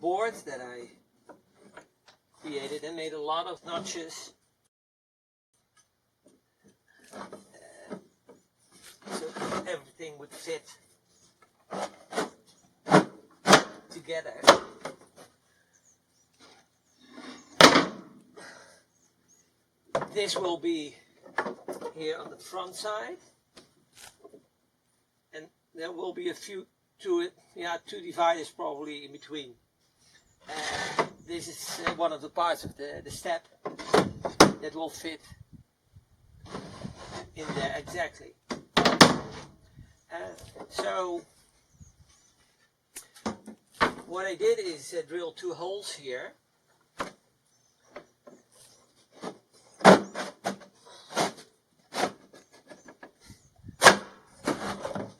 board that I created and made a lot of notches. So everything would fit together. This will be here on the front side, and there will be a few two dividers probably in between. This is one of the parts of the step that will fit in there exactly. So what I did is drill 2 holes here.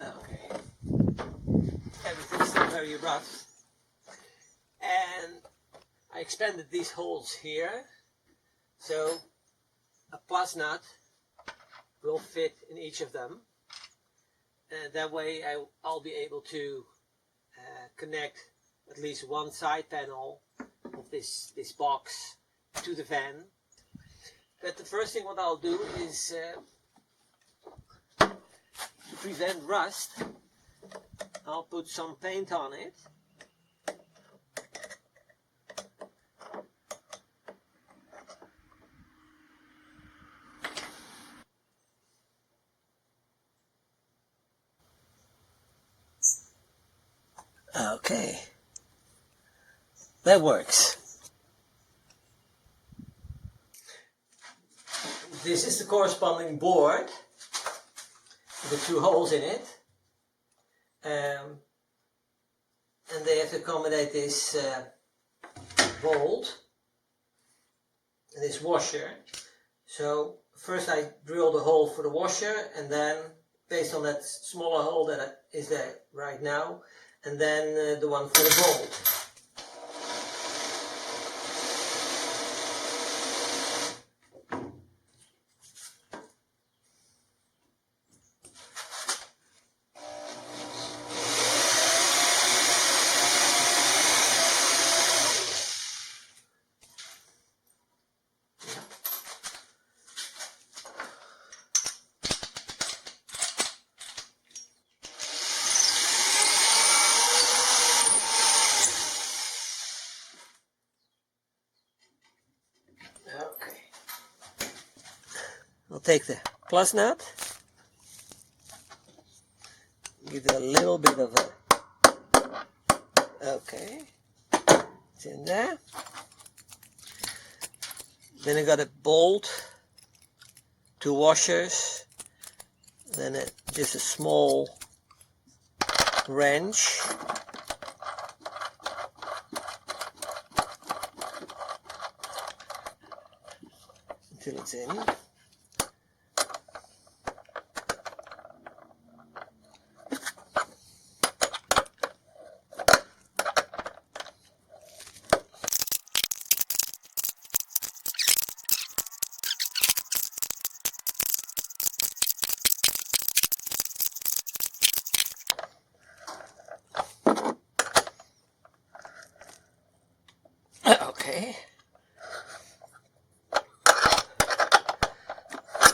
Okay, everything's still very rough, and I expanded these holes here, so a plus nut will fit in each of them, and that way I'll be able to connect at least one side panel of this box to the van. But the first thing what I'll do is to prevent rust, I'll put some paint on it. Okay, that works. This is the corresponding board with 2 holes in it, and they have to accommodate this bolt and this washer. So first I drilled a hole for the washer, and then based on that smaller hole that is there right now, and then the one for the bolt. I'll take the plus nut, give it a little bit of a, okay, it's in there. Then I got a bolt, 2 washers, then just a small wrench. Until it's in. Okay.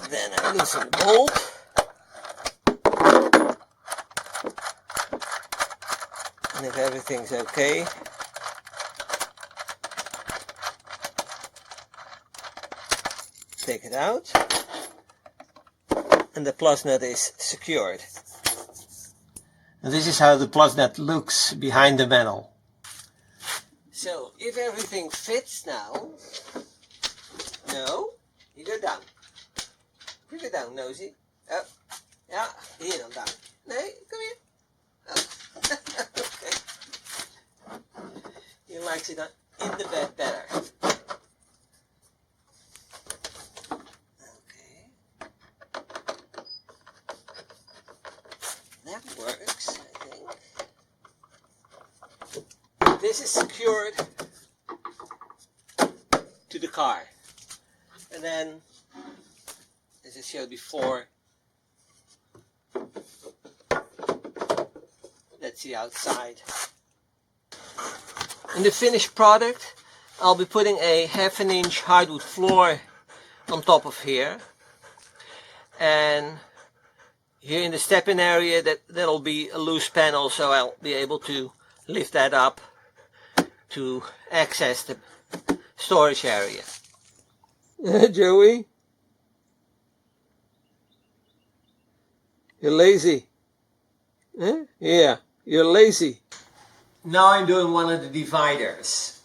Then I loosen the bolt. And if everything's okay, take it out. And the plus nut is secured. And this is how the plus nut looks behind the panel. So if everything fits now, no, you go down. You go down, nosy. Oh, yeah, hier dan down. Nee, come here. Oh. Okay. He likes it in the bed better. Okay. That works, I think. This is secured to the car. And then, as I showed before, that's the outside. In the finished product, I'll be putting a 1/2 inch hardwood floor on top of here, and here in the step-in area that'll be a loose panel, so I'll be able to lift that up to access the storage area. Joey, you're lazy. Huh? Yeah, you're lazy. Now I'm doing one of the dividers.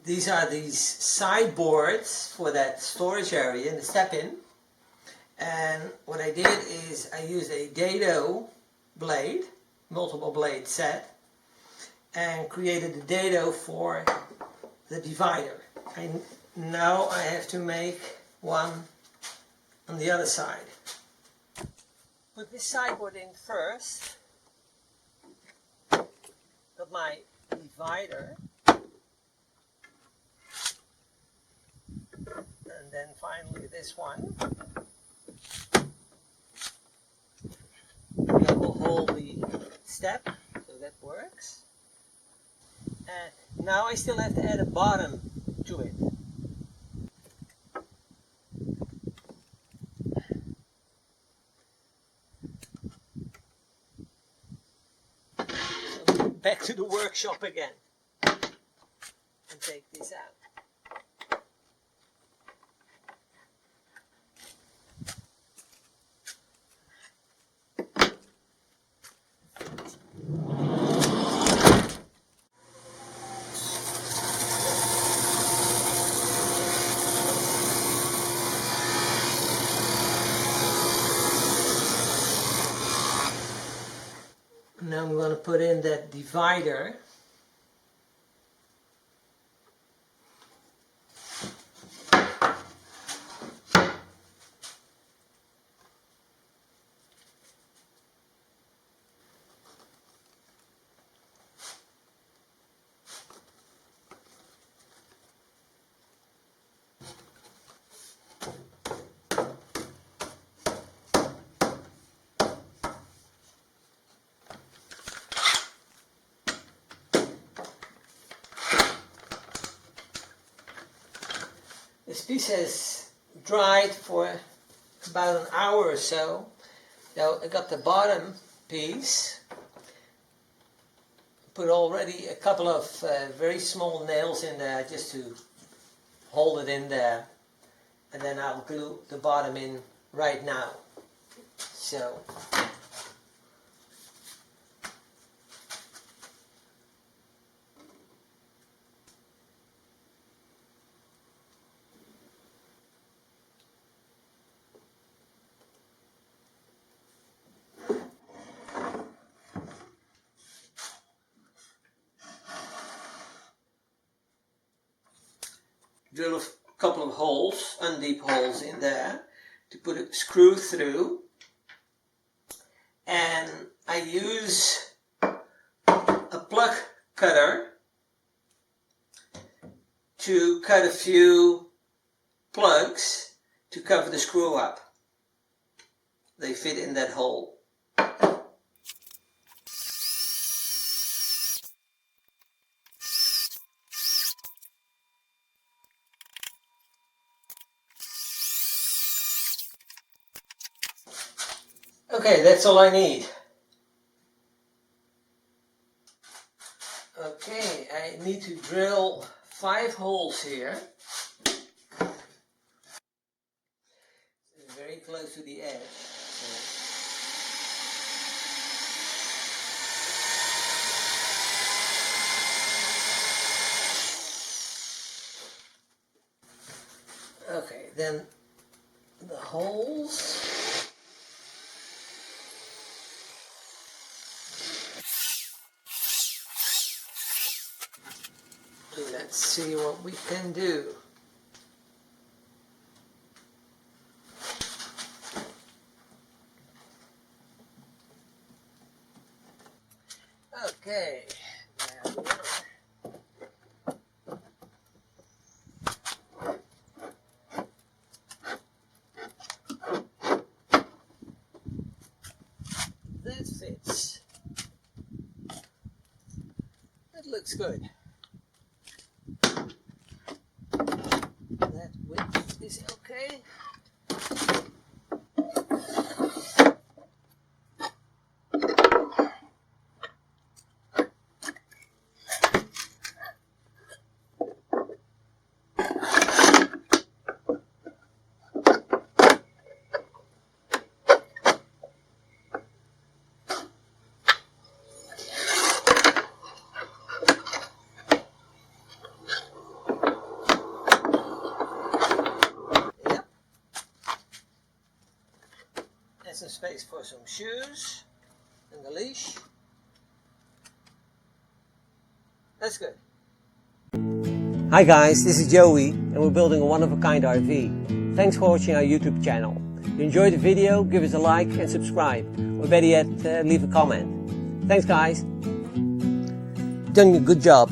These are these sideboards for that storage area in the step-in. And what I did is I used a dado blade, multiple blade set, and created the dado for the divider. Now I have to make one on the other side. Put this sideboard in first. Got my divider. And then finally this one. That will hold the step, so that works. And now I still have to add a bottom to it. So back to the workshop again and take this out. Now I'm going to put in that divider. This piece has dried for about an hour or so. Now I got the bottom piece, put already a couple of very small nails in there just to hold it in there, and then I'll glue the bottom in right now. So drill a couple of holes, undeep holes in there to put a screw through, and I use a plug cutter to cut a few plugs to cover the screw up. They fit in that hole. Okay, that's all I need. Okay, I need to drill 5 holes here. Very close to the edge. Okay, then the holes. Let's see what we can do. Okay, there we are. looks good. That width is okay. Some space for some shoes and the leash. That's good. Hi guys, this is Joey and we're building a one-of-a-kind RV. Thanks for watching our YouTube channel. If you enjoyed the video, give us a like and subscribe. Or better yet, leave a comment. Thanks guys. You've done a good job.